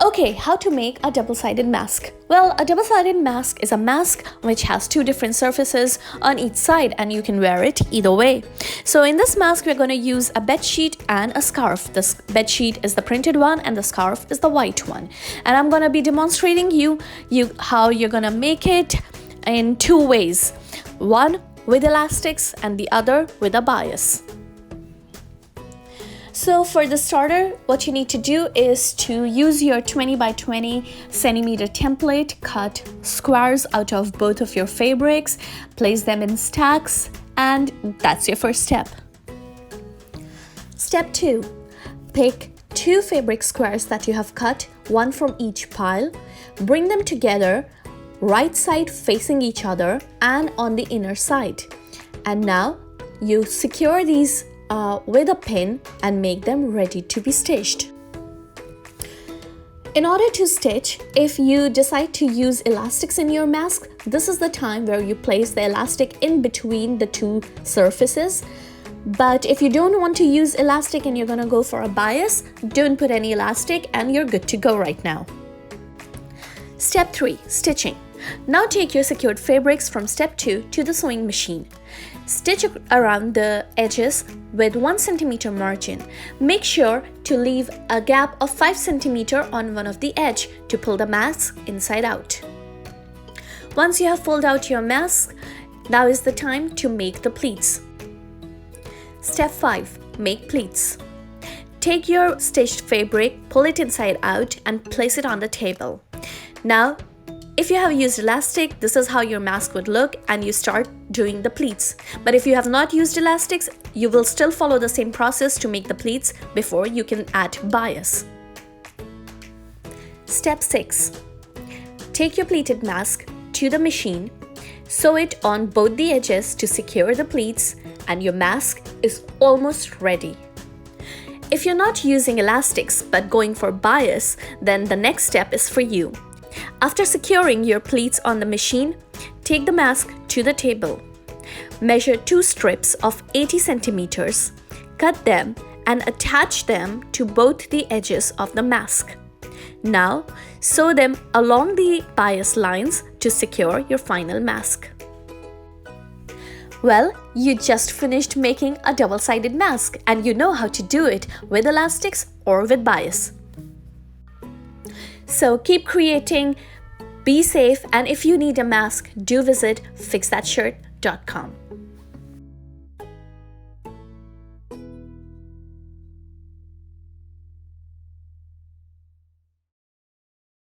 Okay, how to make a double-sided mask? Well, a double-sided mask is a mask which has two different surfaces on each side and you can wear it either way. So in this mask, we're going to use a bed sheet and a scarf. This bed sheet is the printed one and the scarf is the white one. And I'm going to be demonstrating you how you're going to make it in two ways. One with elastics and the other with a bias. So for the starter, what you need to do is to use your 20 by 20 centimeter template, cut squares out of both of your fabrics, place them in stacks, and that's your first step. Step 2. Pick 2 fabric squares that you have cut, one from each pile, bring them together, right side facing each other and on the inner side. And now you secure these with a pin and make them ready to be stitched. In order to stitch, if you decide to use elastics in your mask, this is the time where you place the elastic in between the two surfaces. But if you don't want to use elastic and you're gonna go for a bias, don't put any elastic and you're good to go right now. Step 3. Stitching. Now take your secured fabrics from step 2 to the sewing machine. Stitch around the edges with 1 centimeter margin. Make sure to leave a gap of 5 centimeter on one of the edge to pull the mask inside out. Once you have pulled out your mask, now is the time to make the pleats. Step 5. Make pleats. Take your stitched fabric, pull it inside out and place it on the table. Now, if you have used elastic, this is how your mask would look and you start doing the pleats. But if you have not used elastics, you will still follow the same process to make the pleats before you can add bias. Step 6. Take your pleated mask to the machine, sew it on both the edges to secure the pleats and your mask is almost ready. If you're not using elastics but going for bias, then the next step is for you. After securing your pleats on the machine, take the mask to the table. Measure 2 strips of 80 centimeters, cut them and attach them to both the edges of the mask. Now, sew them along the bias lines to secure your final mask. Well, you just finished making a double-sided mask and you know how to do it with elastics or with bias. So keep creating, be safe, and if you need a mask, do visit fixthatshirt.com.